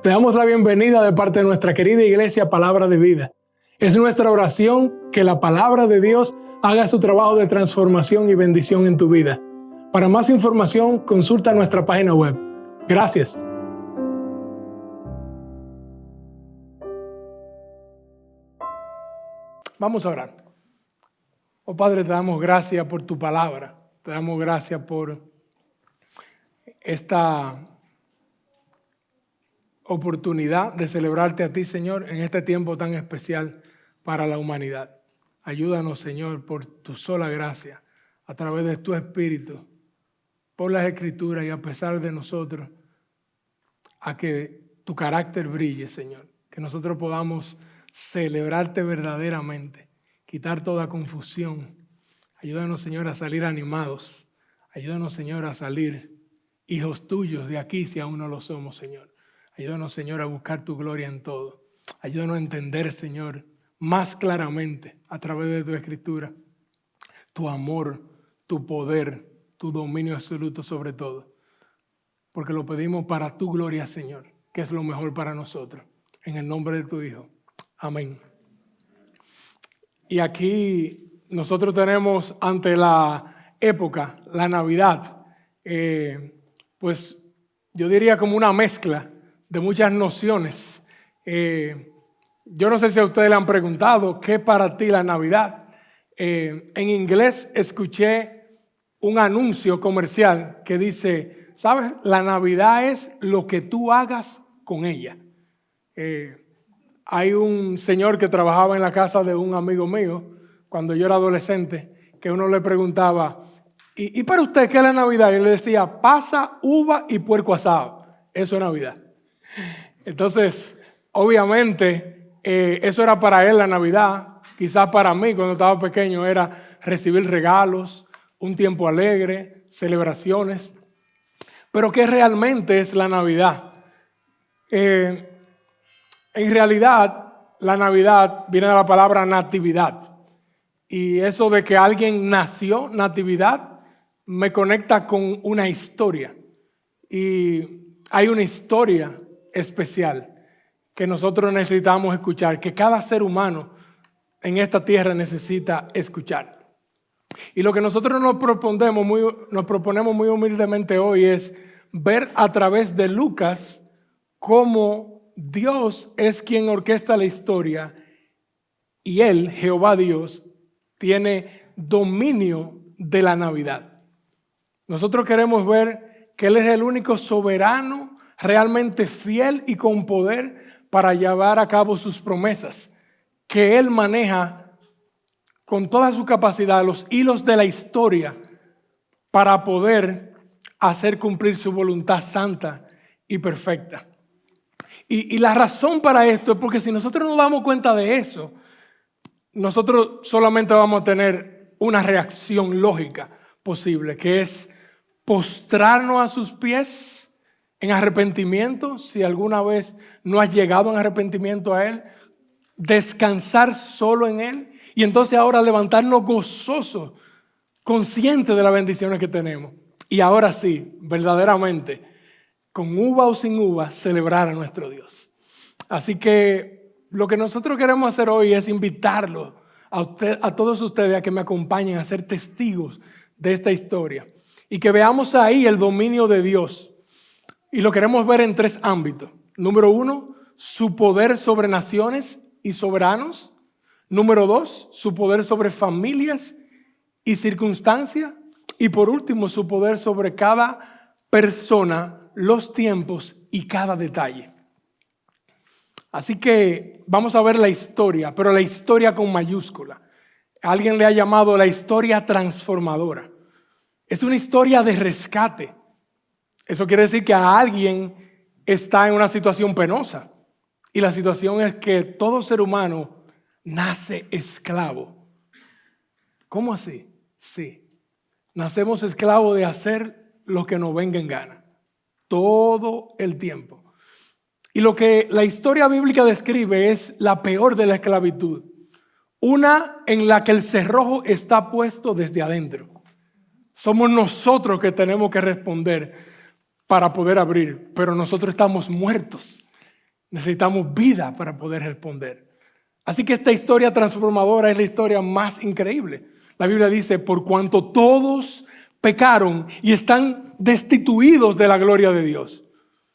Te damos la bienvenida de parte de nuestra querida iglesia Palabra de Vida. Es nuestra oración que la palabra de Dios haga su trabajo de transformación y bendición en tu vida. Para más información, consulta nuestra página web. Gracias. Vamos a orar. Oh Padre, te damos gracias por tu palabra. Te damos gracias por esta oportunidad de celebrarte a ti, Señor, en este tiempo tan especial para la humanidad. Ayúdanos, Señor, por tu sola gracia, a través de tu Espíritu, por las Escrituras y a pesar de nosotros, a que tu carácter brille, Señor. Que nosotros podamos celebrarte verdaderamente, quitar toda confusión. Ayúdanos, Señor, a salir animados. Ayúdanos, Señor, a salir hijos tuyos de aquí si aún no lo somos, Señor. Ayúdanos, Señor, a buscar tu gloria en todo. Ayúdanos a entender, Señor, más claramente a través de tu Escritura, tu amor, tu poder, tu dominio absoluto sobre todo. Porque lo pedimos para tu gloria, Señor, que es lo mejor para nosotros. En el nombre de tu Hijo. Amén. Y aquí nosotros tenemos ante la época, la Navidad, pues yo diría como una mezcla de muchas nociones. Yo no sé si a ustedes le han preguntado qué para ti la Navidad. En inglés escuché un anuncio comercial que dice, ¿sabes? La Navidad es lo que tú hagas con ella. Hay un señor que trabajaba en la casa de un amigo mío cuando yo era adolescente, que uno le preguntaba, ¿y para usted qué es la Navidad? Y él le decía, pasa, uva y puerco asado. Eso es Navidad. Entonces, obviamente, eso era para él la Navidad. Quizás para mí, cuando estaba pequeño, era recibir regalos, un tiempo alegre, celebraciones. Pero ¿qué realmente es la Navidad? En realidad, la Navidad viene de la palabra natividad. Y eso de que alguien nació, natividad, me conecta con una historia. Y hay una historia especial que nosotros necesitamos escuchar, que cada ser humano en esta tierra necesita escuchar. Y lo que nosotros nos proponemos muy humildemente hoy es ver a través de Lucas cómo Dios es quien orquesta la historia y Él, Jehová Dios, tiene dominio de la Navidad. Nosotros queremos ver que Él es el único soberano, realmente fiel y con poder para llevar a cabo sus promesas, que Él maneja con toda su capacidad los hilos de la historia para poder hacer cumplir su voluntad santa y perfecta. Y la razón para esto es porque si nosotros nos damos cuenta de eso, nosotros solamente vamos a tener una reacción lógica posible, que es postrarnos a sus pies en arrepentimiento, si alguna vez no has llegado en arrepentimiento a Él, descansar solo en Él y entonces ahora levantarnos gozosos, conscientes de las bendiciones que tenemos. Y ahora sí, verdaderamente, con uva o sin uva, celebrar a nuestro Dios. Así que lo que nosotros queremos hacer hoy es invitarlos a todos ustedes a que me acompañen a ser testigos de esta historia y que veamos ahí el dominio de Dios. Y lo queremos ver en tres ámbitos. Número uno, su poder sobre naciones y soberanos. Número dos, su poder sobre familias y circunstancias. Y por último, su poder sobre cada persona, los tiempos y cada detalle. Así que vamos a ver la historia, pero la historia con mayúscula. Alguien le ha llamado la historia transformadora. Es una historia de rescate. Eso quiere decir que a alguien está en una situación penosa. Y la situación es que todo ser humano nace esclavo. ¿Cómo así? Sí. Nacemos esclavos de hacer lo que nos venga en gana. Todo el tiempo. Y lo que la historia bíblica describe es la peor de la esclavitud. Una en la que el cerrojo está puesto desde adentro. Somos nosotros que tenemos que responder para poder abrir, pero nosotros estamos muertos Necesitamos vida para poder responder. Así que esta historia transformadora es la historia más increíble. La Biblia dice, por cuanto todos pecaron y están destituidos de la gloria de Dios.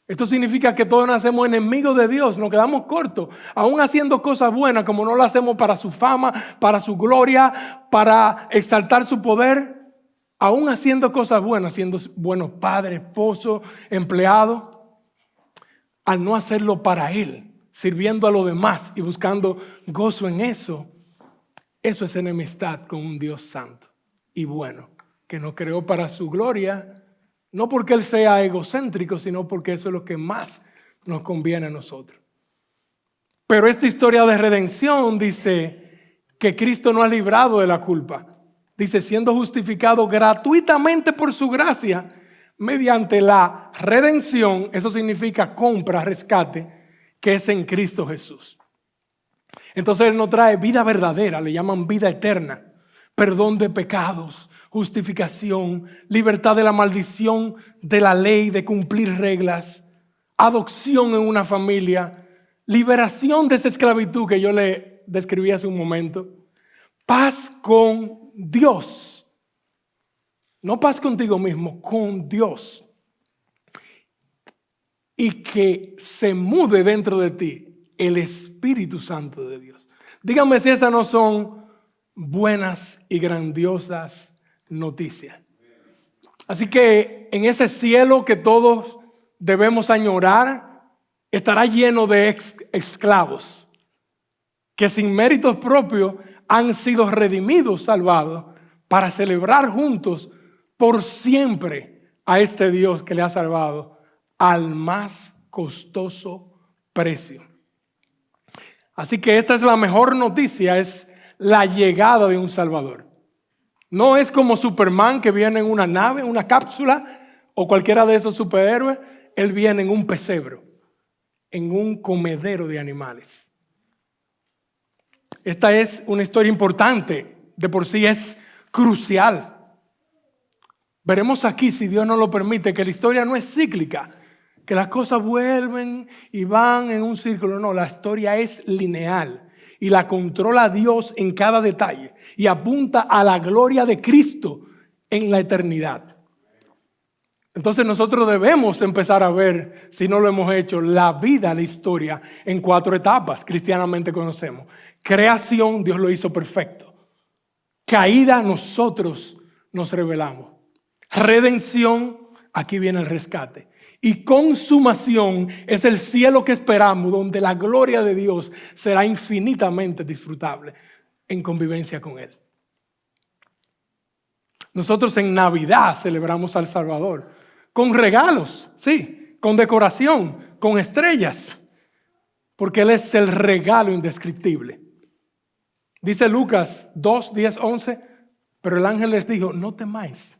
Esto significa que todos nacemos enemigos de Dios, nos quedamos cortos, aún haciendo cosas buenas, como no lo hacemos para su fama, para su gloria, para exaltar su poder, aún haciendo cosas buenas, siendo buenos padres, esposos, empleados, al no hacerlo para Él, sirviendo a los demás y buscando gozo en eso, eso es enemistad con un Dios santo y bueno, que nos creó para su gloria. No porque Él sea egocéntrico, sino porque eso es lo que más nos conviene a nosotros. Pero esta historia de redención dice que Cristo nos ha librado de la culpa. Dice, siendo justificado gratuitamente por su gracia, mediante la redención, eso significa compra, rescate, que es en Cristo Jesús. Entonces Él nos trae vida verdadera, le llaman vida eterna, perdón de pecados, justificación, libertad de la maldición de la ley, de cumplir reglas, adopción en una familia, liberación de esa esclavitud que yo le describí hace un momento, paz con Dios, no paz contigo mismo, con Dios, y que se mude dentro de ti el Espíritu Santo de Dios. Díganme si esas no son buenas y grandiosas noticias. Así que en ese cielo que todos debemos añorar, estará lleno de esclavos que sin méritos propios han sido redimidos, salvados, para celebrar juntos por siempre a este Dios que le ha salvado al más costoso precio. Así que esta es la mejor noticia, es la llegada de un Salvador. No es como Superman que viene en una nave, una cápsula o cualquiera de esos superhéroes. Él viene en un pesebre, en un comedero de animales. Esta es una historia importante, de por sí es crucial. Veremos aquí, si Dios nos lo permite, que la historia no es cíclica, que las cosas vuelven y van en un círculo. No, la historia es lineal. Y la controla Dios en cada detalle y apunta a la gloria de Cristo en la eternidad. Entonces nosotros debemos empezar a ver, si no lo hemos hecho, la vida, la historia en 4 etapas cristianamente conocemos. Creación, Dios lo hizo perfecto. Caída, nosotros nos rebelamos. Redención, aquí viene el rescate. Y consumación es el cielo que esperamos, donde la gloria de Dios será infinitamente disfrutable en convivencia con Él. Nosotros en Navidad celebramos al Salvador con regalos, sí, con decoración, con estrellas, porque Él es el regalo indescriptible. Dice Lucas 2, 10, 11, pero el ángel les dijo, no temáis,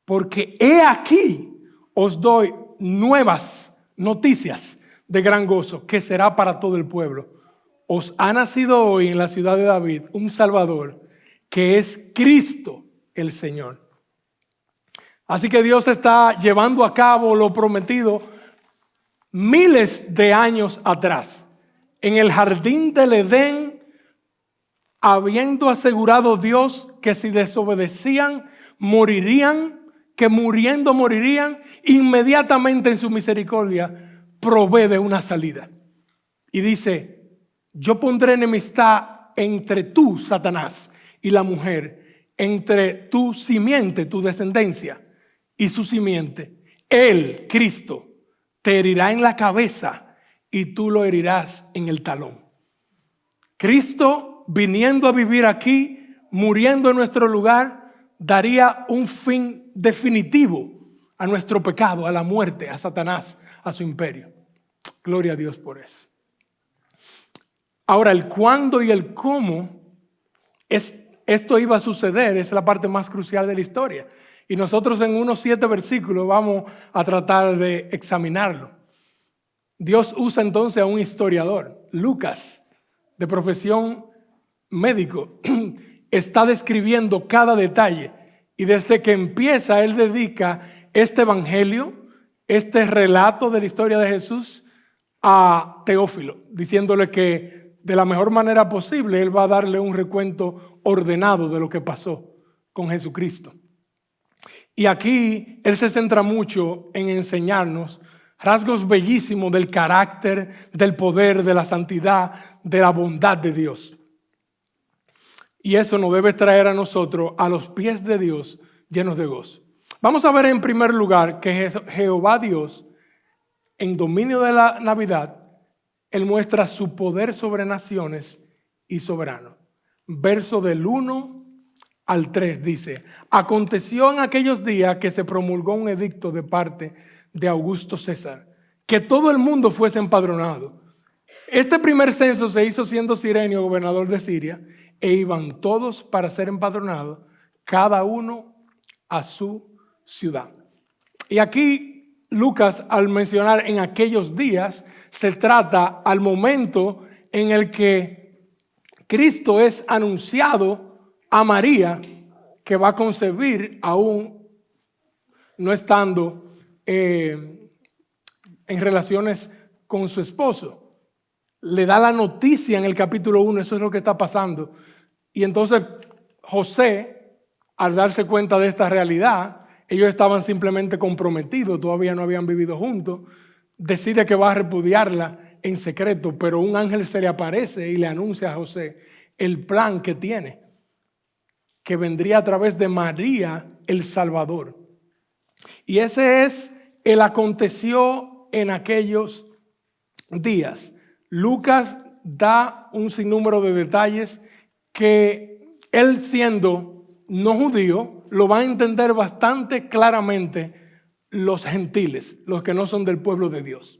porque he aquí os doy nuevas noticias de gran gozo que será para todo el pueblo. Os ha nacido hoy en la ciudad de David un Salvador que es Cristo el Señor. Así que Dios está llevando a cabo lo prometido miles de años atrás. En el jardín del Edén, habiendo asegurado Dios que si desobedecían, morirían, que muriendo morirían, inmediatamente en su misericordia provee de una salida. Y dice, yo pondré enemistad entre tú, Satanás, y la mujer, entre tu simiente, tu descendencia, y su simiente. Él, Cristo, te herirá en la cabeza y tú lo herirás en el talón. Cristo, viniendo a vivir aquí, muriendo en nuestro lugar, daría un fin definitivo a nuestro pecado, a la muerte, a Satanás, a su imperio. Gloria a Dios por eso. Ahora, el cuándo y el cómo esto iba a suceder es la parte más crucial de la historia. Y nosotros en unos 7 versículos vamos a tratar de examinarlo. Dios usa entonces a un historiador, Lucas, de profesión médico, está describiendo cada detalle. Y desde que empieza, él dedica este evangelio, este relato de la historia de Jesús, a Teófilo, diciéndole que de la mejor manera posible él va a darle un recuento ordenado de lo que pasó con Jesucristo. Y aquí él se centra mucho en enseñarnos rasgos bellísimos del carácter, del poder, de la santidad, de la bondad de Dios. Y eso nos debe traer a nosotros a los pies de Dios llenos de gozo. Vamos a ver en primer lugar que Jehová Dios, en dominio de la Navidad, Él muestra su poder sobre naciones y soberano. Verso del 1 al 3 dice: aconteció en aquellos días que se promulgó un edicto de parte de Augusto César, que todo el mundo fuese empadronado. Este primer censo se hizo siendo Cirenio gobernador de Siria, e iban todos para ser empadronados, cada uno a su ciudad. Y aquí Lucas, al mencionar en aquellos días, se trata al momento en el que Cristo es anunciado a María, que va a concebir aún no estando en relaciones con su esposo. Le da la noticia en el capítulo 1, eso es lo que está pasando. Y entonces José, al darse cuenta de esta realidad, ellos estaban simplemente comprometidos, todavía no habían vivido juntos, decide que va a repudiarla en secreto, pero un ángel se le aparece y le anuncia a José el plan que tiene, que vendría a través de María el Salvador. Y ese es el aconteció en aquellos días. Lucas da un sinnúmero de detalles que él, siendo no judío, lo va a entender bastante claramente los gentiles, los que no son del pueblo de Dios.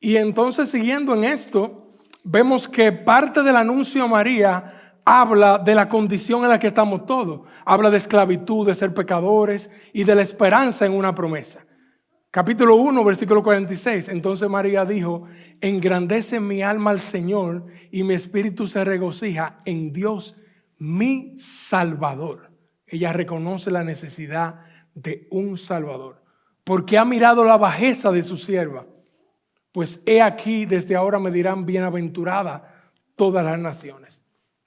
Y entonces, siguiendo en esto, vemos que parte del anuncio a María habla de la condición en la que estamos todos. Habla de esclavitud, de ser pecadores y de la esperanza en una promesa. Capítulo 1, versículo 46. Entonces María dijo: engrandece mi alma al Señor y mi espíritu se regocija en Dios mi Salvador. Ella reconoce la necesidad de un Salvador, porque ha mirado la bajeza de su sierva. Pues he aquí, desde ahora me dirán bienaventurada todas las naciones.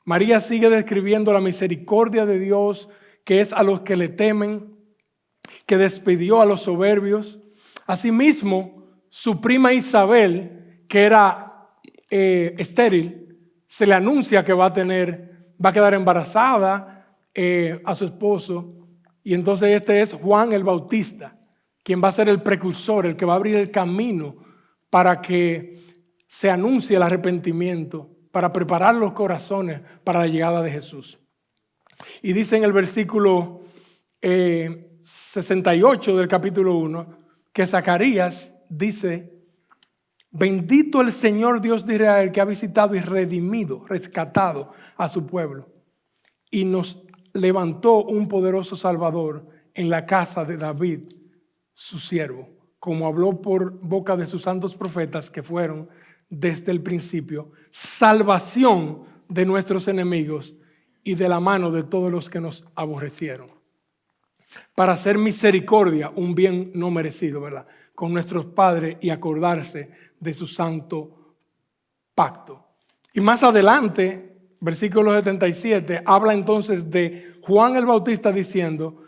María sigue describiendo la misericordia de Dios, que es a los que le temen, que despidió a los soberbios. Asimismo, su prima Isabel, que era estéril, se le anuncia que va a quedar embarazada a su esposo. Y entonces este es Juan el Bautista, quien va a ser el precursor, el que va a abrir el camino para que se anuncie el arrepentimiento, para preparar los corazones para la llegada de Jesús. Y dice en el versículo 68 del capítulo 1, que Zacarías dice: bendito el Señor Dios de Israel, que ha visitado y redimido, rescatado a su pueblo, y nos levantó un poderoso Salvador en la casa de David, su siervo, como habló por boca de sus santos profetas que fueron desde el principio, salvación de nuestros enemigos y de la mano de todos los que nos aborrecieron, para hacer misericordia, un bien no merecido, ¿verdad?, con nuestros padres y acordarse de su santo pacto. Y más adelante, versículo 77, habla entonces de Juan el Bautista diciendo: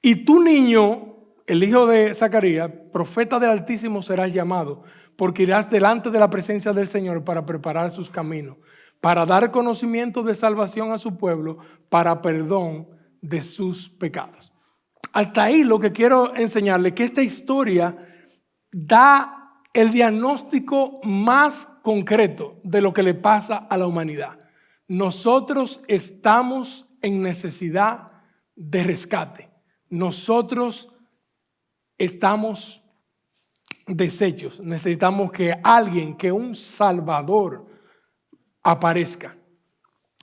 y tu niño, el hijo de Zacarías, profeta del Altísimo serás llamado, porque irás delante de la presencia del Señor para preparar sus caminos, para dar conocimiento de salvación a su pueblo, para perdón de sus pecados. Hasta ahí lo que quiero enseñarle, que esta historia da el diagnóstico más concreto de lo que le pasa a la humanidad. Nosotros estamos en necesidad de rescate. Nosotros estamos deshechos. Necesitamos que alguien, que un Salvador aparezca.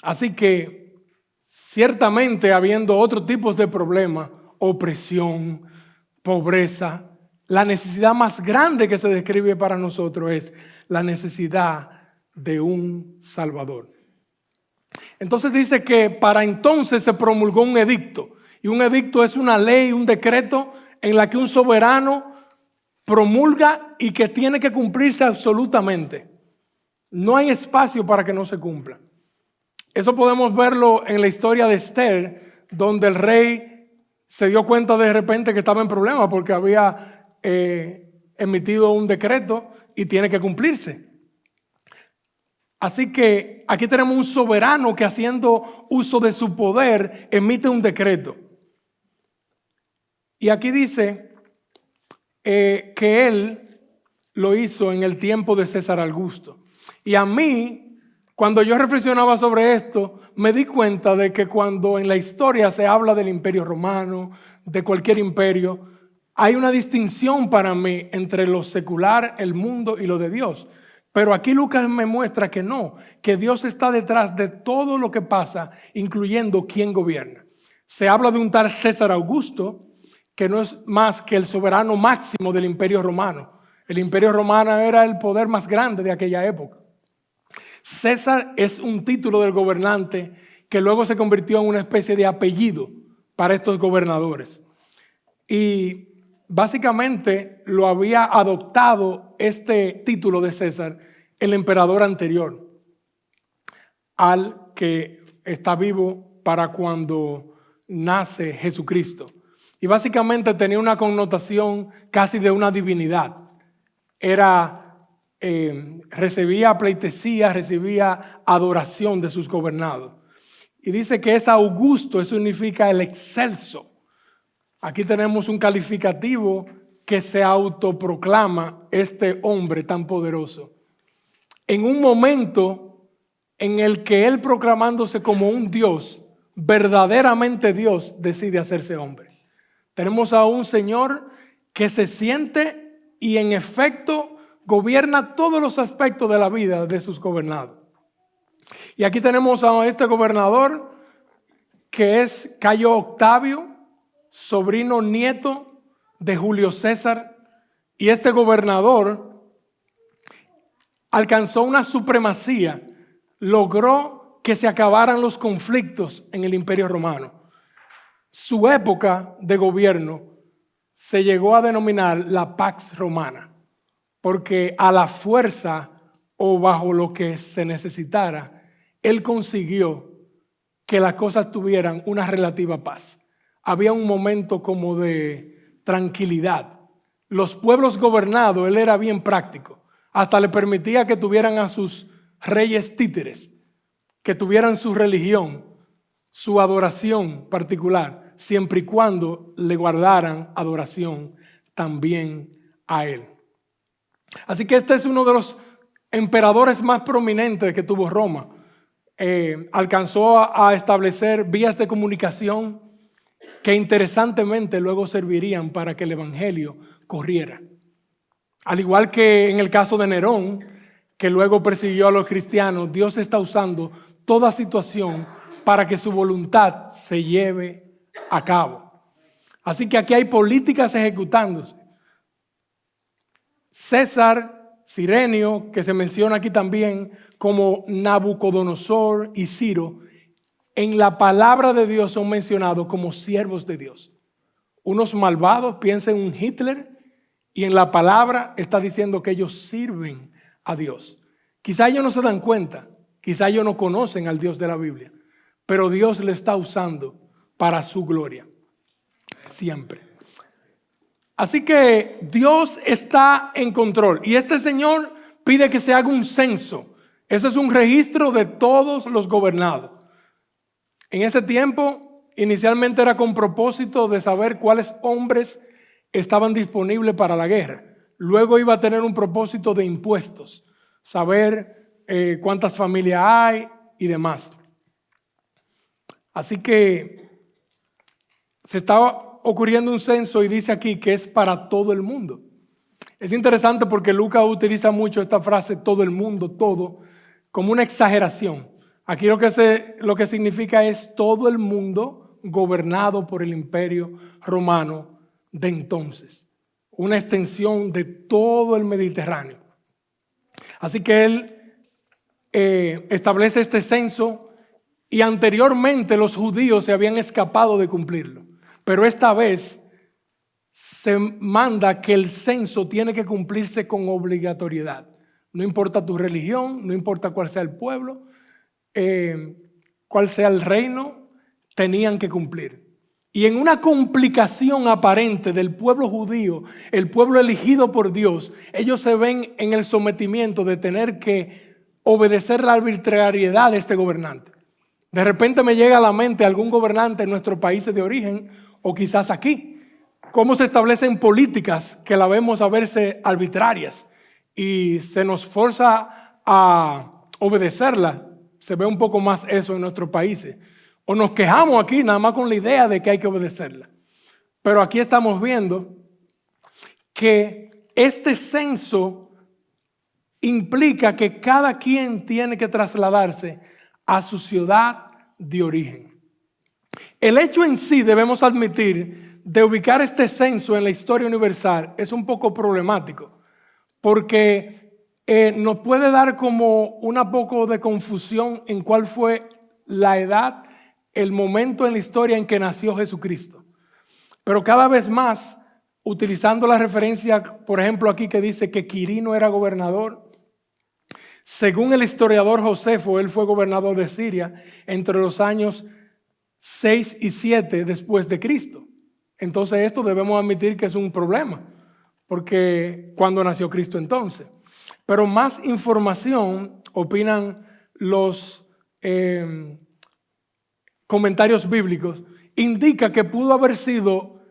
Así que ciertamente, habiendo otros tipos de problemas, opresión, pobreza, la necesidad más grande que se describe para nosotros es la necesidad de un Salvador. Entonces dice que para entonces se promulgó un edicto. Y un edicto es una ley, un decreto en la que un soberano promulga y que tiene que cumplirse absolutamente. No hay espacio para que no se cumpla. Eso podemos verlo en la historia de Esther, donde el rey se dio cuenta de repente que estaba en problemas porque había emitido un decreto y tiene que cumplirse. Así que aquí tenemos un soberano que, haciendo uso de su poder, emite un decreto. Y aquí dice que él lo hizo en el tiempo de César Augusto. Y a mí, cuando yo reflexionaba sobre esto, me di cuenta de que cuando en la historia se habla del Imperio Romano, de cualquier imperio, hay una distinción para mí entre lo secular, el mundo y lo de Dios. Pero aquí Lucas me muestra que no, que Dios está detrás de todo lo que pasa, incluyendo quién gobierna. Se habla de un tal César Augusto, que no es más que el soberano máximo del Imperio Romano. El Imperio Romano era el poder más grande de aquella época. César es un título del gobernante que luego se convirtió en una especie de apellido para estos gobernadores. Y básicamente lo había adoptado este título de César el emperador anterior al que está vivo para cuando nace Jesucristo. Y básicamente tenía una connotación casi de una divinidad. Recibía pleitesía, recibía adoración de sus gobernados. Y dice que es Augusto, eso significa el excelso. Aquí tenemos un calificativo que se autoproclama este hombre tan poderoso. En un momento en el que él, proclamándose como un Dios, verdaderamente Dios, decide hacerse hombre. Tenemos a un Señor que se siente y en efecto gobierna todos los aspectos de la vida de sus gobernados. Y aquí tenemos a este gobernador que es Cayo Octavio, sobrino nieto de Julio César. Y este gobernador alcanzó una supremacía, logró que se acabaran los conflictos en el Imperio Romano. Su época de gobierno se llegó a denominar la Pax Romana, porque a la fuerza o bajo lo que se necesitara, él consiguió que las cosas tuvieran una relativa paz. Había un momento como de tranquilidad. Los pueblos gobernados, él era bien práctico. Hasta le permitía que tuvieran a sus reyes títeres, que tuvieran su religión, su adoración particular, siempre y cuando le guardaran adoración también a él. Así que este es uno de los emperadores más prominentes que tuvo Roma. Alcanzó a establecer vías de comunicación que interesantemente luego servirían para que el evangelio corriera. Al igual que en el caso de Nerón, que luego persiguió a los cristianos, Dios está usando toda situación para que su voluntad se lleve a cabo. Así que aquí hay políticas ejecutándose. César, Cirenio, que se menciona aquí también, como Nabucodonosor y Ciro, en la palabra de Dios son mencionados como siervos de Dios. Unos malvados, piensa en un Hitler, y en la palabra está diciendo que ellos sirven a Dios. Quizá ellos no se dan cuenta, quizá ellos no conocen al Dios de la Biblia, pero Dios le está usando para su gloria, siempre. Así que Dios está en control y este Señor pide que se haga un censo. Eso es un registro de todos los gobernados. En ese tiempo, inicialmente era con propósito de saber cuáles hombres estaban disponibles para la guerra. Luego iba a tener un propósito de impuestos, saber cuántas familias hay y demás. Así que se estaba ocurriendo un censo y dice aquí que es para todo el mundo. Es interesante porque Lucas utiliza mucho esta frase todo el mundo, todo, como una exageración. Aquí lo que significa es todo el mundo gobernado por el Imperio Romano de entonces. Una extensión de todo el Mediterráneo. Así que él establece este censo y anteriormente los judíos se habían escapado de cumplirlo. Pero esta vez se manda que el censo tiene que cumplirse con obligatoriedad. No importa tu religión, no importa cuál sea el pueblo, cuál sea el reino, tenían que cumplir. Y en una complicación aparente del pueblo judío, el pueblo elegido por Dios, ellos se ven en el sometimiento de tener que obedecer la arbitrariedad de este gobernante. De repente me llega a la mente algún gobernante en nuestros países de origen o quizás aquí. Cómo se establecen políticas que la vemos a verse arbitrarias y se nos forza a obedecerlas. Se ve un poco más eso en nuestros países. O nos quejamos aquí nada más con la idea de que hay que obedecerla. Pero aquí estamos viendo que este censo implica que cada quien tiene que trasladarse a su ciudad de origen. El hecho en sí, debemos admitir, de ubicar este censo en la historia universal es un poco problemático, porque nos puede dar como un poco de confusión en cuál fue la edad, el momento en la historia en que nació Jesucristo. Pero cada vez más, utilizando la referencia, por ejemplo, aquí que dice que Quirino era gobernador, según el historiador Josefo, él fue gobernador de Siria entre los años 6 y 7 después de Cristo. Entonces esto debemos admitir que es un problema, porque cuando nació Cristo entonces. Pero más información, opinan los comentarios bíblicos, indica que pudo haber sido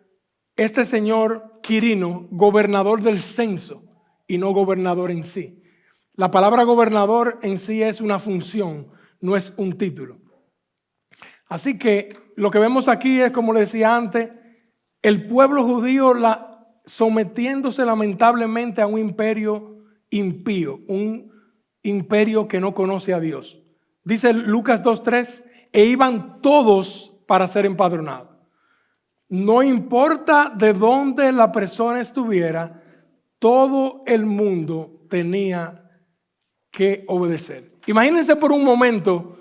este señor Quirino gobernador del censo y no gobernador en sí. La palabra gobernador en sí es una función, no es un título. Así que lo que vemos aquí es, como le decía antes, el pueblo judío sometiéndose lamentablemente a un imperio impío, un imperio que no conoce a Dios. Dice Lucas 2:3, e iban todos para ser empadronados. No importa de dónde la persona estuviera, todo el mundo tenía que obedecer. Imagínense por un momento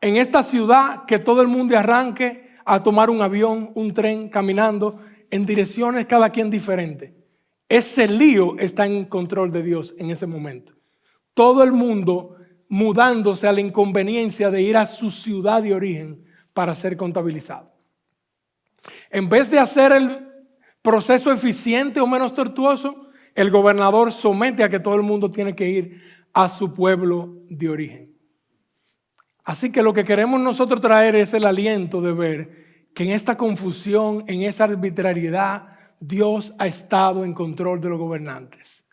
en esta ciudad que todo el mundo arranque a tomar un avión, un tren, caminando en direcciones cada quien diferente. Ese lío está en control de Dios en ese momento. Todo el mundo mudándose a la inconveniencia de ir a su ciudad de origen para ser contabilizado. En vez de hacer el proceso eficiente o menos tortuoso, el gobernador somete a que todo el mundo tiene que ir a su pueblo de origen. Así que lo que queremos nosotros traer es el aliento de ver que en esta confusión, en esa arbitrariedad, Dios ha estado en control de los gobernantes.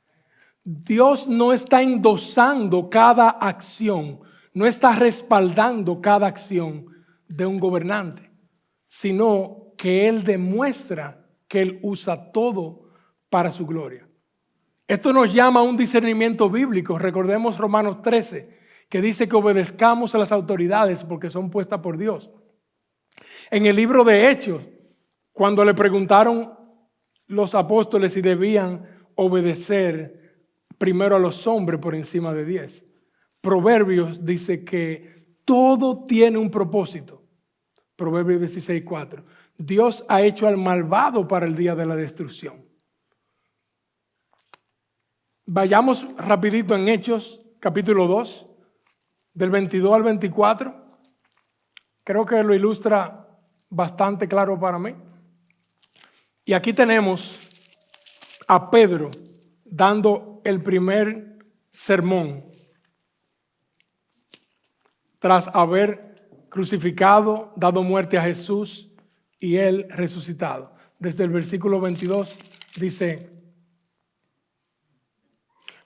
Dios no está endosando cada acción, no está respaldando cada acción de un gobernante, sino que Él demuestra que Él usa todo para su gloria. Esto nos llama a un discernimiento bíblico. Recordemos Romanos 13, que dice que obedezcamos a las autoridades porque son puestas por Dios. En el libro de Hechos, cuando le preguntaron los apóstoles si debían obedecer primero a los hombres por encima de 10, Proverbios dice que todo tiene un propósito. Proverbios 16:4. Dios ha hecho al malvado para el día de la destrucción. Vayamos rapidito en Hechos, capítulo 2, del 22 al 24. Creo que lo ilustra bastante claro para mí. Y aquí tenemos a Pedro dando el primer sermón tras haber crucificado, dado muerte a Jesús y él resucitado. Desde el versículo 22 dice: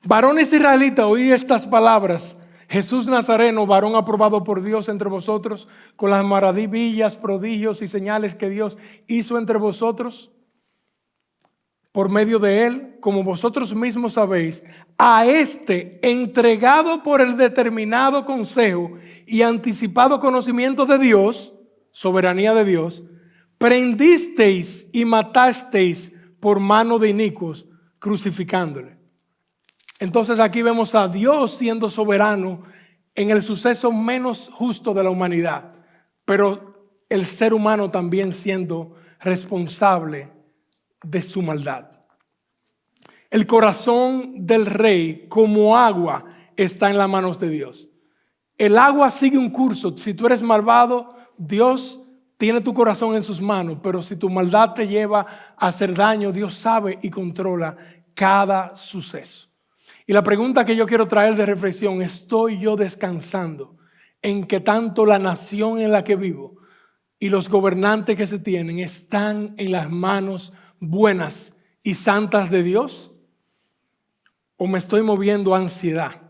varones israelitas, oí estas palabras. Jesús Nazareno, varón aprobado por Dios entre vosotros, con las maravillas, prodigios y señales que Dios hizo entre vosotros, por medio de él, como vosotros mismos sabéis, a este entregado por el determinado consejo y anticipado conocimiento de Dios, soberanía de Dios, prendisteis y matasteis por mano de inicuos, crucificándole. Entonces aquí vemos a Dios siendo soberano en el suceso menos justo de la humanidad, pero el ser humano también siendo responsable de su maldad. El corazón del rey, como agua, está en las manos de Dios. El agua sigue un curso. Si tú eres malvado, Dios tiene tu corazón en sus manos, pero si tu maldad te lleva a hacer daño, Dios sabe y controla cada suceso. Y la pregunta que yo quiero traer de reflexión: ¿estoy yo descansando en que tanto la nación en la que vivo y los gobernantes que se tienen están en las manos buenas y santas de Dios? ¿O me estoy moviendo a ansiedad?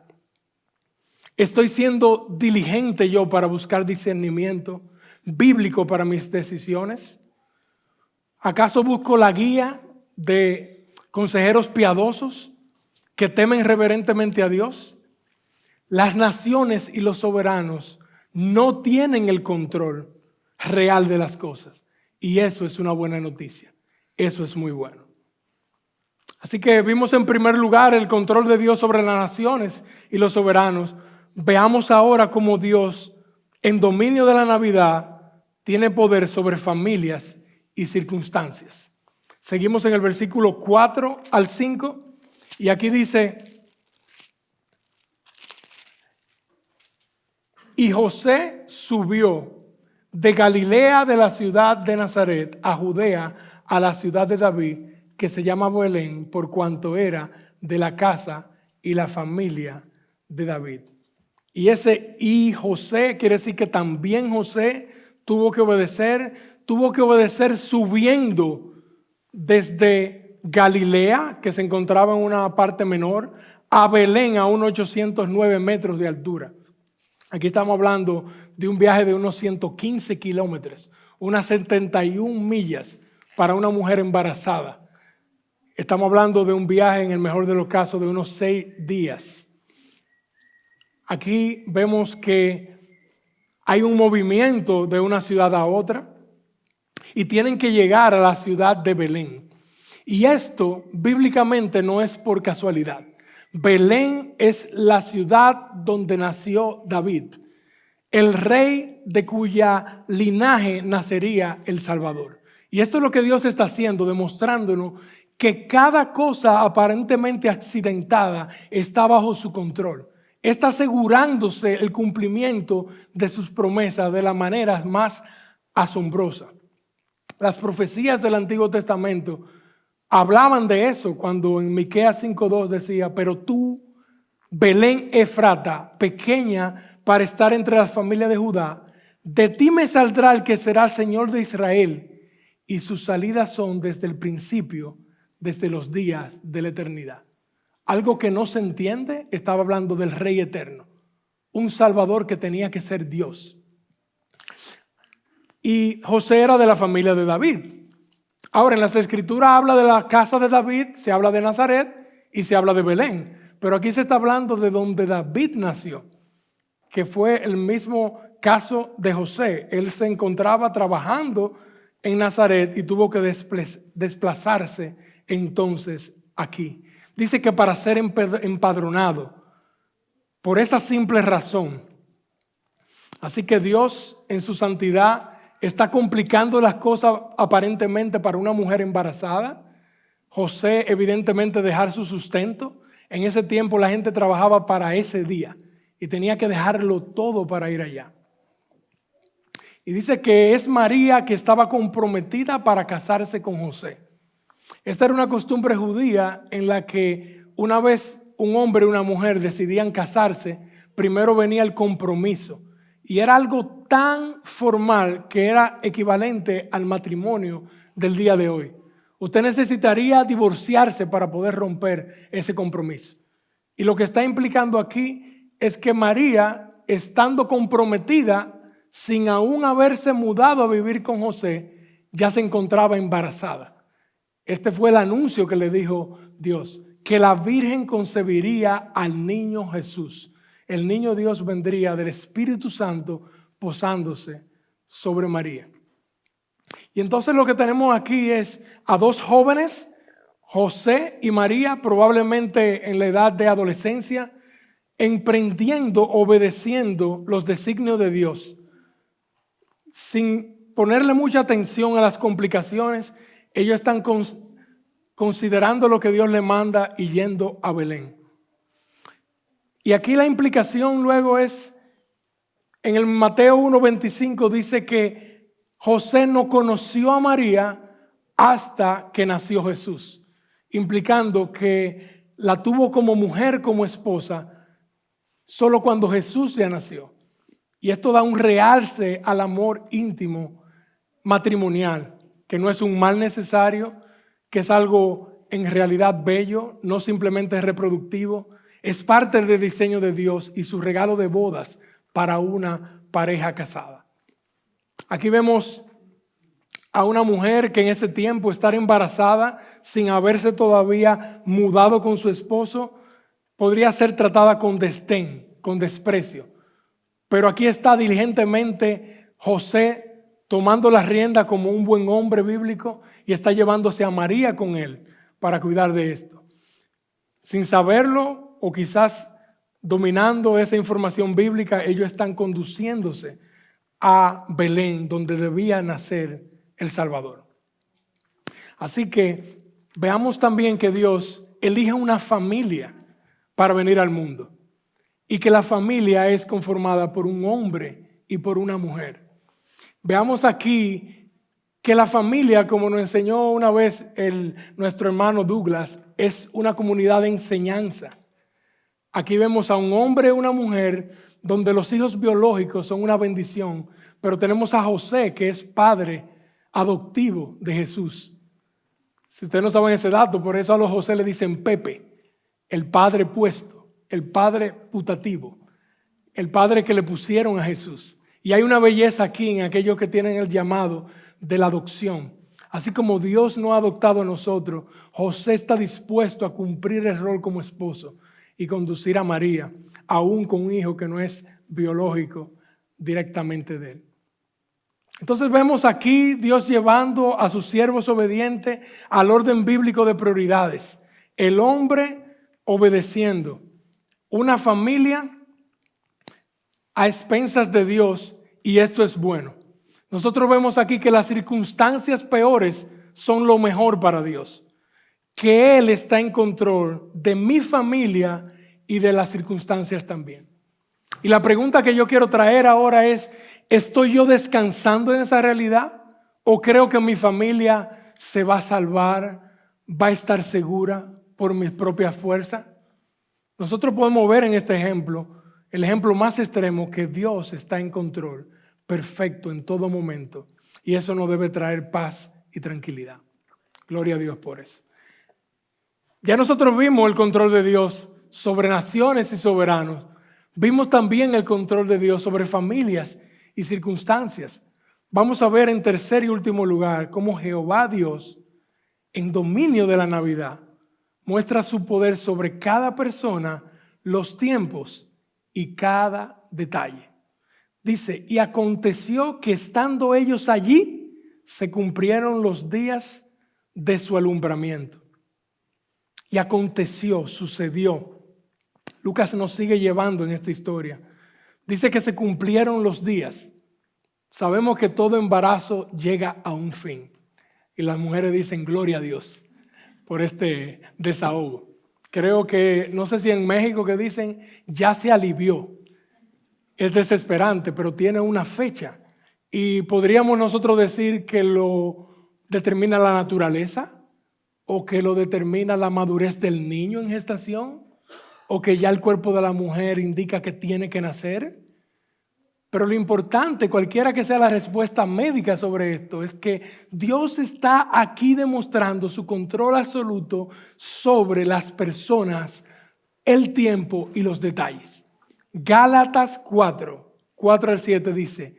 ¿Estoy siendo diligente yo para buscar discernimiento bíblico para mis decisiones? ¿Acaso busco la guía de consejeros piadosos que temen reverentemente a Dios? Las naciones y los soberanos no tienen el control real de las cosas, y eso es una buena noticia. Eso es muy bueno. Así que vimos en primer lugar el control de Dios sobre las naciones y los soberanos. Veamos ahora cómo Dios, en dominio de la Navidad, tiene poder sobre familias y circunstancias. Seguimos en el versículo 4 al 5 y aquí dice: y José subió de Galilea, de la ciudad de Nazaret, a Judea, a la ciudad de David, que se llama Belén, por cuanto era de la casa y la familia de David. Y ese y José quiere decir que también José tuvo que obedecer subiendo desde Galilea, que se encontraba en una parte menor, a Belén, a unos 809 metros de altura. Aquí estamos hablando de un viaje de unos 115 kilómetros, unas 71 millas para una mujer embarazada. Estamos hablando de un viaje, en el mejor de los casos, de unos 6 días. Aquí vemos que hay un movimiento de una ciudad a otra y tienen que llegar a la ciudad de Belén. Y esto bíblicamente no es por casualidad. Belén es la ciudad donde nació David, el rey de cuya linaje nacería el Salvador. Y esto es lo que Dios está haciendo, demostrándonos que cada cosa aparentemente accidentada está bajo su control. Está asegurándose el cumplimiento de sus promesas de la manera más asombrosa. Las profecías del Antiguo Testamento hablaban de eso cuando en Miqueas 5:2 decía: pero tú, Belén Efrata, pequeña para estar entre las familias de Judá, de ti me saldrá el que será Señor de Israel, y sus salidas son desde el principio, desde los días de la eternidad. Algo que no se entiende, estaba hablando del Rey eterno, un Salvador que tenía que ser Dios. Y José era de la familia de David. Ahora, en las Escrituras habla de la casa de David, se habla de Nazaret y se habla de Belén. Pero aquí se está hablando de donde David nació, que fue el mismo caso de José. Él se encontraba trabajando en Nazaret y tuvo que desplazarse entonces aquí. Dice que para ser empadronado, por esa simple razón. Así que Dios en su santidad está complicando las cosas aparentemente para una mujer embarazada. José evidentemente dejar su sustento. En ese tiempo la gente trabajaba para ese día y tenía que dejarlo todo para ir allá. Y dice que es María que estaba comprometida para casarse con José. Esta era una costumbre judía en la que una vez un hombre y una mujer decidían casarse, primero venía el compromiso. Y era algo tan formal que era equivalente al matrimonio del día de hoy. Usted necesitaría divorciarse para poder romper ese compromiso. Y lo que está implicando aquí es que María, estando comprometida, sin aún haberse mudado a vivir con José, ya se encontraba embarazada. Este fue el anuncio que le dijo Dios, que la Virgen concebiría al niño Jesús. El niño Dios vendría del Espíritu Santo posándose sobre María. Y entonces lo que tenemos aquí es a dos jóvenes, José y María, probablemente en la edad de adolescencia, emprendiendo, obedeciendo los designios de Dios, sin ponerle mucha atención a las complicaciones. Ellos están considerando lo que Dios le manda y yendo a Belén. Y aquí la implicación luego es, en el Mateo 1:25 dice que José no conoció a María hasta que nació Jesús, implicando que la tuvo como mujer, como esposa, solo cuando Jesús ya nació. Y esto da un realce al amor íntimo matrimonial, que no es un mal necesario, que es algo en realidad bello, no simplemente reproductivo. Es parte del diseño de Dios y su regalo de bodas para una pareja casada. Aquí vemos a una mujer que en ese tiempo estar embarazada sin haberse todavía mudado con su esposo podría ser tratada con desdén, con desprecio. Pero aquí está diligentemente José tomando la rienda como un buen hombre bíblico y está llevándose a María con él para cuidar de esto. Sin saberlo o quizás dominando esa información bíblica, ellos están conduciéndose a Belén, donde debía nacer el Salvador. Así que veamos también que Dios elige una familia para venir al mundo y que la familia es conformada por un hombre y por una mujer. Veamos aquí que la familia, como nos enseñó una vez nuestro hermano Douglas, es una comunidad de enseñanza. Aquí vemos a un hombre y una mujer donde los hijos biológicos son una bendición, pero tenemos a José, que es padre adoptivo de Jesús. Si ustedes no saben ese dato, por eso a los José le dicen Pepe, el padre puesto, el padre putativo, el padre que le pusieron a Jesús. Y hay una belleza aquí en aquellos que tienen el llamado de la adopción. Así como Dios nos ha adoptado a nosotros, José está dispuesto a cumplir el rol como esposo y conducir a María, aún con un hijo que no es biológico directamente de él. Entonces vemos aquí Dios llevando a sus siervos obedientes al orden bíblico de prioridades. El hombre obedeciendo, una familia a expensas de Dios, y esto es bueno. Nosotros vemos aquí que las circunstancias peores son lo mejor para Dios, que Él está en control de mi familia y de las circunstancias también. Y la pregunta que yo quiero traer ahora es, ¿estoy yo descansando en esa realidad? ¿O creo que mi familia se va a salvar, va a estar segura por mis propias fuerzas? Nosotros podemos ver en este ejemplo, el ejemplo más extremo, que Dios está en control, perfecto en todo momento. Y eso nos debe traer paz y tranquilidad. Gloria a Dios por eso. Ya nosotros vimos el control de Dios sobre naciones y soberanos. Vimos también el control de Dios sobre familias y circunstancias. Vamos a ver en tercer y último lugar cómo Jehová Dios, en dominio de la Navidad, muestra su poder sobre cada persona, los tiempos y cada detalle. Dice, y aconteció que estando ellos allí, se cumplieron los días de su alumbramiento. Y aconteció, sucedió. Lucas nos sigue llevando en esta historia. Dice que se cumplieron los días. Sabemos que todo embarazo llega a un fin. Y las mujeres dicen, gloria a Dios por este desahogo. Creo que, no sé si en México que dicen, ya se alivió. Es desesperante, pero tiene una fecha. Y podríamos nosotros decir que lo determina la naturaleza, o que lo determina la madurez del niño en gestación, o que ya el cuerpo de la mujer indica que tiene que nacer. Pero lo importante, cualquiera que sea la respuesta médica sobre esto, es que Dios está aquí demostrando su control absoluto sobre las personas, el tiempo y los detalles. Gálatas 4:4-7 dice,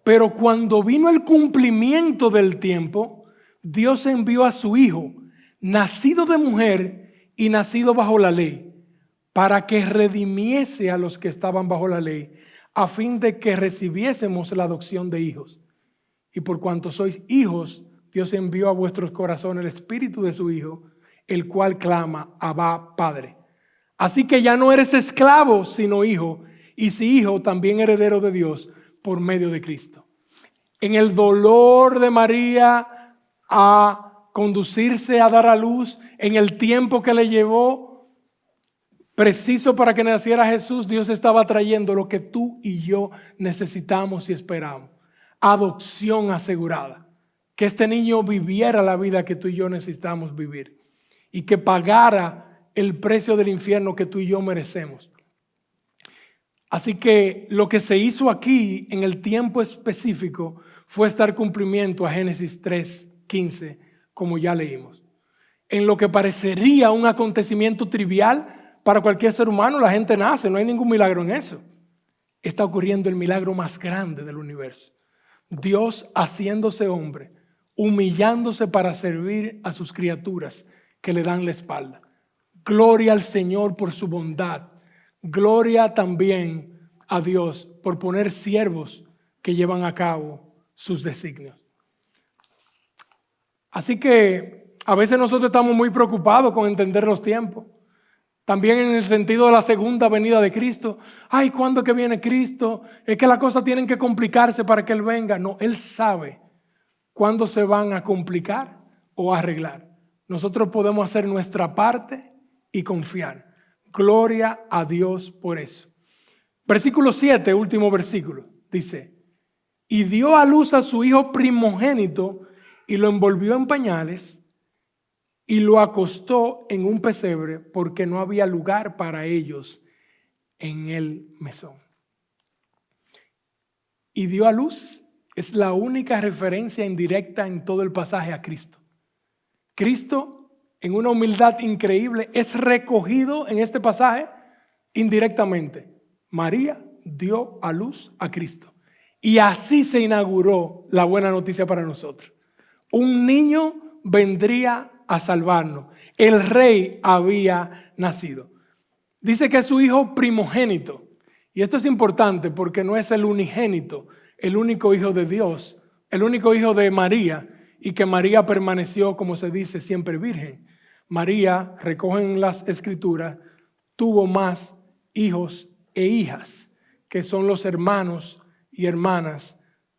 pero cuando vino el cumplimiento del tiempo, Dios envió a su Hijo, nacido de mujer y nacido bajo la ley, para que redimiese a los que estaban bajo la ley, a fin de que recibiésemos la adopción de hijos. Y por cuanto sois hijos, Dios envió a vuestros corazones el espíritu de su Hijo, el cual clama, Abba, Padre. Así que ya no eres esclavo, sino hijo, y si hijo, también heredero de Dios por medio de Cristo. En el dolor de María a conducirse a dar a luz en el tiempo que le llevó, preciso para que naciera Jesús, Dios estaba trayendo lo que tú y yo necesitamos y esperamos. Adopción asegurada. Que este niño viviera la vida que tú y yo necesitamos vivir y que pagara el precio del infierno que tú y yo merecemos. Así que lo que se hizo aquí en el tiempo específico fue dar cumplimiento a Génesis 3:15, como ya leímos. En lo que parecería un acontecimiento trivial para cualquier ser humano, la gente nace, no hay ningún milagro en eso. Está ocurriendo el milagro más grande del universo. Dios haciéndose hombre, humillándose para servir a sus criaturas que le dan la espalda. Gloria al Señor por su bondad. Gloria también a Dios por poner siervos que llevan a cabo sus designios. Así que a veces nosotros estamos muy preocupados con entender los tiempos. También en el sentido de la segunda venida de Cristo. Ay, ¿cuándo que viene Cristo? Es que las cosas tienen que complicarse para que Él venga. No, Él sabe cuándo se van a complicar o arreglar. Nosotros podemos hacer nuestra parte y confiar. Gloria a Dios por eso. Versículo 7, último versículo, dice: y dio a luz a su hijo primogénito y lo envolvió en pañales y lo acostó en un pesebre porque no había lugar para ellos en el mesón. Y dio a luz es la única referencia indirecta en todo el pasaje a Cristo. Cristo, en una humildad increíble, es recogido en este pasaje indirectamente. María dio a luz a Cristo. Y así se inauguró la buena noticia para nosotros. Un niño vendría a salvarnos. El rey había nacido. Dice que es su hijo primogénito. Y esto es importante porque no es el unigénito, el único hijo de Dios, el único hijo de María, y que María permaneció, como se dice, siempre virgen. María, recogen las escrituras, tuvo más hijos e hijas, que son los hermanos y hermanas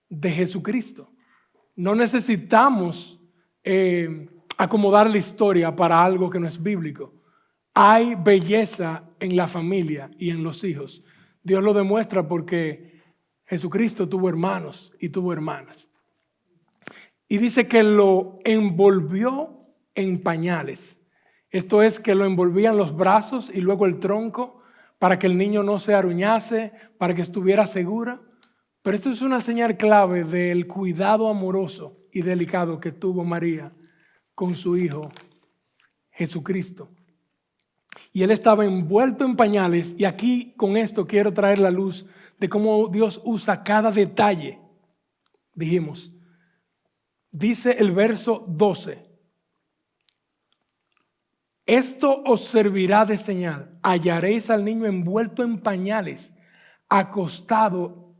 de Jesucristo. No necesitamos acomodar la historia para algo que no es bíblico. Hay belleza en la familia y en los hijos. Dios lo demuestra porque Jesucristo tuvo hermanos y tuvo hermanas. Y dice que lo envolvió en pañales. Esto es que lo envolvían los brazos y luego el tronco para que el niño no se aruñase, para que estuviera segura. Pero esto es una señal clave del cuidado amoroso y delicado que tuvo María con su hijo Jesucristo. Y él estaba envuelto en pañales, y aquí con esto quiero traer la luz de cómo Dios usa cada detalle. Dijimos, dice el verso 12: esto os servirá de señal, hallaréis al niño envuelto en pañales, acostado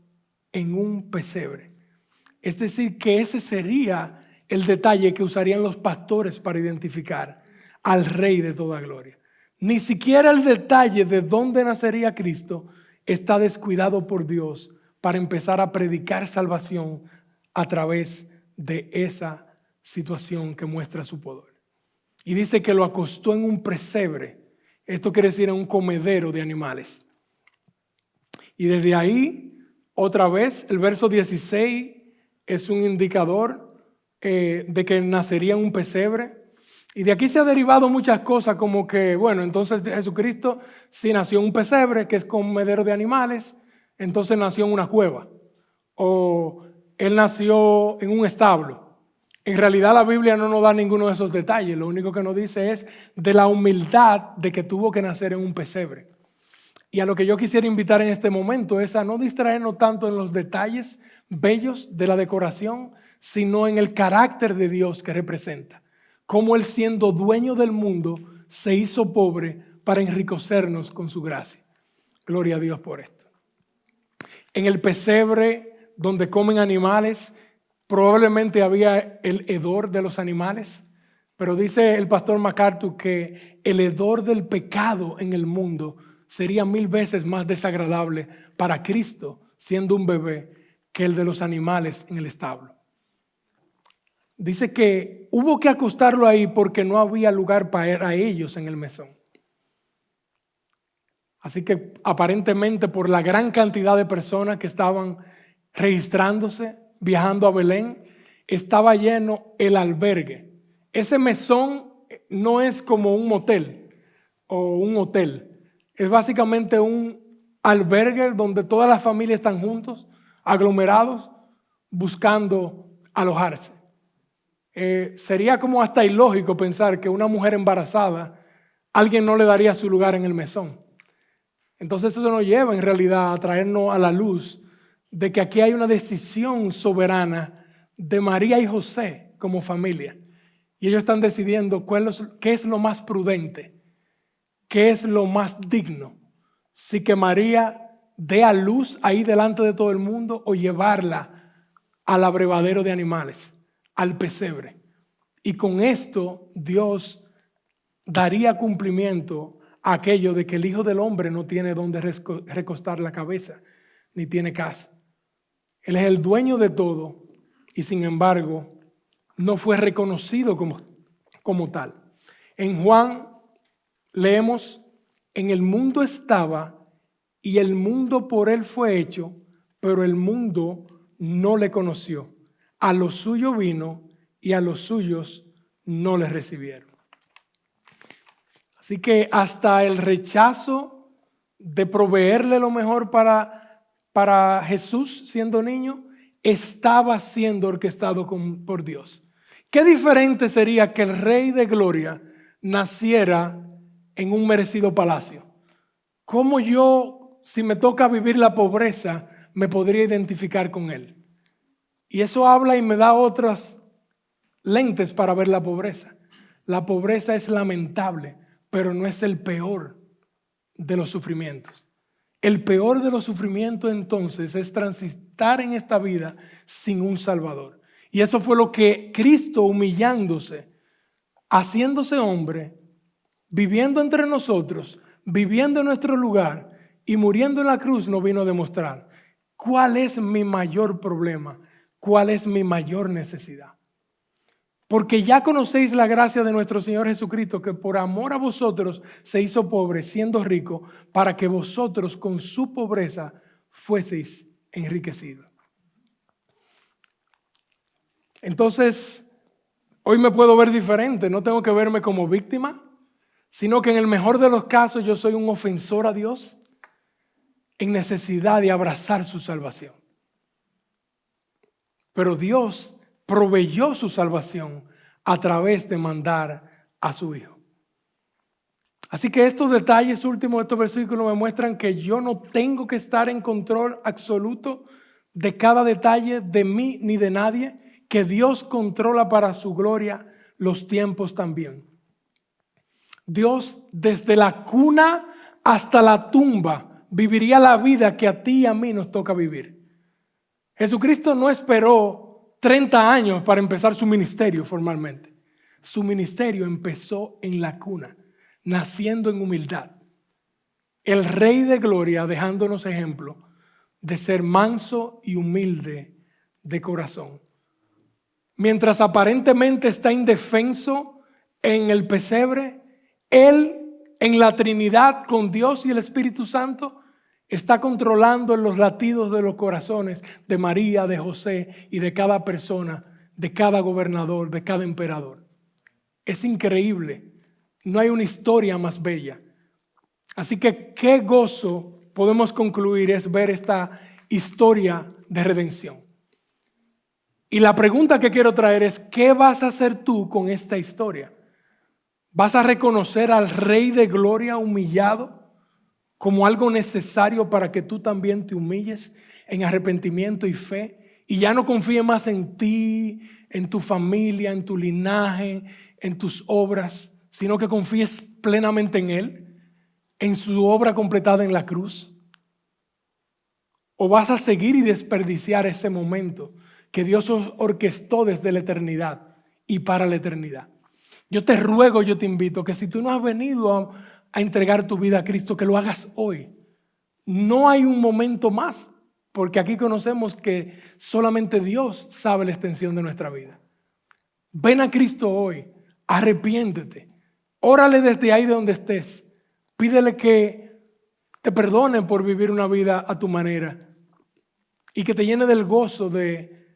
en un pesebre. Es decir, que ese sería el detalle que usarían los pastores para identificar al Rey de toda gloria. Ni siquiera el detalle de dónde nacería Cristo está descuidado por Dios para empezar a predicar salvación a través de esa situación que muestra su poder. Y dice que lo acostó en un pesebre. Esto quiere decir en un comedero de animales. Y desde ahí, otra vez, el verso 16 es un indicador de que nacería en un pesebre. Y de aquí se ha derivado muchas cosas como que, bueno, entonces Jesucristo si nació en un pesebre, que es comedero de animales, entonces nació en una cueva. O él nació en un establo. En realidad la Biblia no nos da ninguno de esos detalles. Lo único que nos dice es de la humildad de que tuvo que nacer en un pesebre. Y a lo que yo quisiera invitar en este momento es a no distraernos tanto en los detalles bellos de la decoración, sino en el carácter de Dios que representa. Cómo Él, siendo dueño del mundo, se hizo pobre para enriquecernos con su gracia. Gloria a Dios por esto. En el pesebre donde comen animales, probablemente había el hedor de los animales, pero dice el pastor MacArthur que el hedor del pecado en el mundo sería 1000 veces más desagradable para Cristo, siendo un bebé, que el de los animales en el establo. dice que hubo que acostarlo ahí porque no había lugar para ellos en el mesón. Así que aparentemente por la gran cantidad de personas que estaban registrándose, viajando a Belén, estaba lleno el albergue. Ese mesón no es como un motel o un hotel. Es básicamente un albergue donde todas las familias están juntos, aglomerados, buscando alojarse. Sería como hasta ilógico pensar que una mujer embarazada, alguien no le daría su lugar en el mesón. Entonces eso nos lleva en realidad a traernos a la luz de que aquí hay una decisión soberana de María y José como familia. Y ellos están decidiendo qué es lo más prudente, qué es lo más digno. Si que María dé a luz ahí delante de todo el mundo o llevarla al abrevadero de animales, al pesebre. Y con esto Dios daría cumplimiento a aquello de que el Hijo del Hombre no tiene donde recostar la cabeza, ni tiene casa. Él es el dueño de todo y sin embargo no fue reconocido como tal. En Juan leemos, en el mundo estaba y el mundo por él fue hecho, pero el mundo no le conoció. A lo suyo vino y a los suyos no le recibieron. Así que hasta el rechazo de proveerle lo mejor para Jesús siendo niño, estaba siendo orquestado por Dios. Qué diferente sería que el Rey de Gloria naciera en un merecido palacio. ¿Cómo yo, si me toca vivir la pobreza, me podría identificar con él? Y eso habla y me da otras lentes para ver la pobreza. La pobreza es lamentable, pero no es el peor de los sufrimientos. El peor de los sufrimientos entonces es transitar en esta vida sin un Salvador. Y eso fue lo que Cristo, humillándose, haciéndose hombre, viviendo entre nosotros, viviendo en nuestro lugar y muriendo en la cruz, nos vino a demostrar cuál es mi mayor problema, cuál es mi mayor necesidad. Porque ya conocéis la gracia de nuestro Señor Jesucristo, que por amor a vosotros se hizo pobre, siendo rico, para que vosotros con su pobreza fueseis enriquecidos. Entonces, hoy me puedo ver diferente, no tengo que verme como víctima, sino que en el mejor de los casos yo soy un ofensor a Dios en necesidad de abrazar su salvación. Pero Dios proveyó su salvación a través de mandar a su Hijo. Así que estos detalles últimos de estos versículos me muestran que yo no tengo que estar en control absoluto de cada detalle de mí ni de nadie, que Dios controla para su gloria los tiempos también. Dios desde la cuna hasta la tumba viviría la vida que a ti y a mí nos toca vivir. Jesucristo no esperó 30 años para empezar su ministerio formalmente. Su ministerio empezó en la cuna, naciendo en humildad. El Rey de Gloria dejándonos ejemplo de ser manso y humilde de corazón. Mientras aparentemente está indefenso en el pesebre, Él en la Trinidad con Dios y el Espíritu Santo está controlando los latidos de los corazones de María, de José y de cada persona, de cada gobernador, de cada emperador. Es increíble. No hay una historia más bella. Así que qué gozo podemos concluir es ver esta historia de redención. Y la pregunta que quiero traer es, ¿qué vas a hacer tú con esta historia? ¿Vas a reconocer al Rey de Gloria humillado como algo necesario para que tú también te humilles en arrepentimiento y fe y ya no confíes más en ti, en tu familia, en tu linaje, en tus obras, sino que confíes plenamente en Él, en su obra completada en la cruz? ¿O vas a seguir y desperdiciar ese momento que Dios orquestó desde la eternidad y para la eternidad? Yo te ruego, yo te invito que si tú no has venido a entregar tu vida a Cristo, que lo hagas hoy. No hay un momento más, porque aquí conocemos que solamente Dios sabe la extensión de nuestra vida. Ven a Cristo hoy, arrepiéntete, órale desde ahí de donde estés, pídele que te perdone por vivir una vida a tu manera y que te llene del gozo de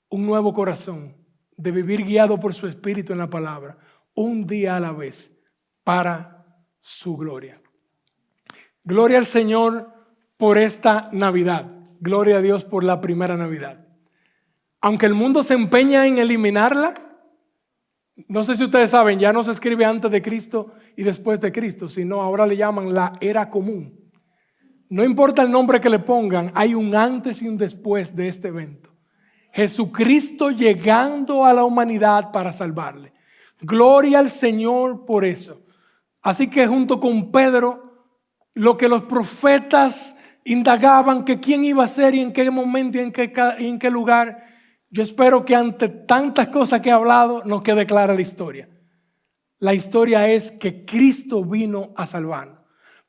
un nuevo corazón, de vivir guiado por su Espíritu en la palabra, un día a la vez, para su gloria. Gloria al Señor por esta Navidad. Gloria a Dios por la primera Navidad. Aunque el mundo se empeña en eliminarla, no sé si ustedes saben, ya no se escribe antes de Cristo y después de Cristo, sino ahora le llaman la era común. No importa el nombre que le pongan, hay un antes y un después de este evento. Jesucristo llegando a la humanidad para salvarle. Gloria al Señor por eso. Así que junto con Pedro, lo que los profetas indagaban que quién iba a ser y en qué momento y en qué lugar, yo espero que ante tantas cosas que he hablado nos quede clara la historia. La historia es que Cristo vino a salvarnos.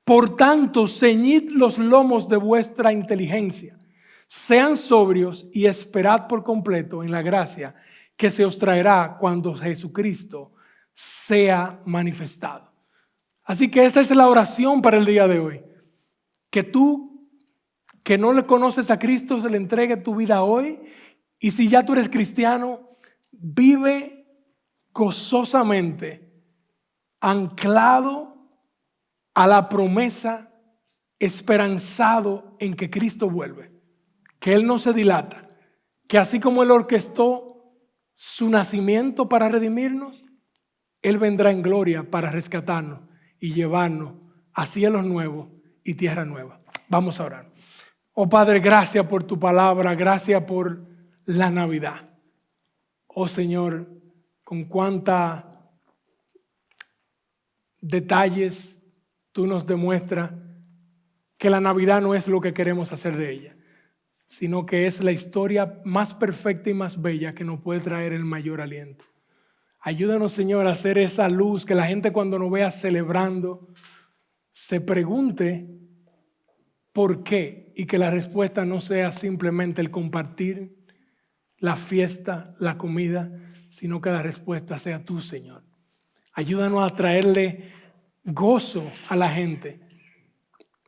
Por tanto, ceñid los lomos de vuestra inteligencia. Sean sobrios y esperad por completo en la gracia que se os traerá cuando Jesucristo sea manifestado. Así que esa es la oración para el día de hoy. Que tú, que no le conoces a Cristo, se le entregue tu vida hoy. Y si ya tú eres cristiano, vive gozosamente, anclado a la promesa, esperanzado en que Cristo vuelve, que Él no se dilata, que así como Él orquestó su nacimiento para redimirnos, Él vendrá en gloria para rescatarnos y llevarnos a cielos nuevos y tierra nueva. Vamos a orar. Oh Padre, gracias por tu palabra, gracias por la Navidad. Oh Señor, con cuántos detalles tú nos demuestras que la Navidad no es lo que queremos hacer de ella, sino que es la historia más perfecta y más bella que nos puede traer el mayor aliento. Ayúdanos, Señor, a hacer esa luz que la gente cuando nos vea celebrando se pregunte por qué y que la respuesta no sea simplemente el compartir la fiesta, la comida, sino que la respuesta sea tú, Señor. Ayúdanos a traerle gozo a la gente.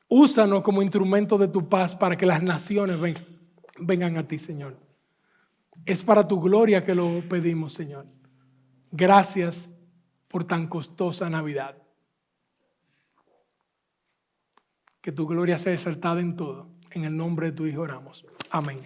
Úsanos como instrumento de tu paz para que las naciones vengan a ti, Señor. Es para tu gloria que lo pedimos, Señor. Gracias por tan costosa Navidad. Que tu gloria sea exaltada en todo. En el nombre de tu Hijo oramos. Amén.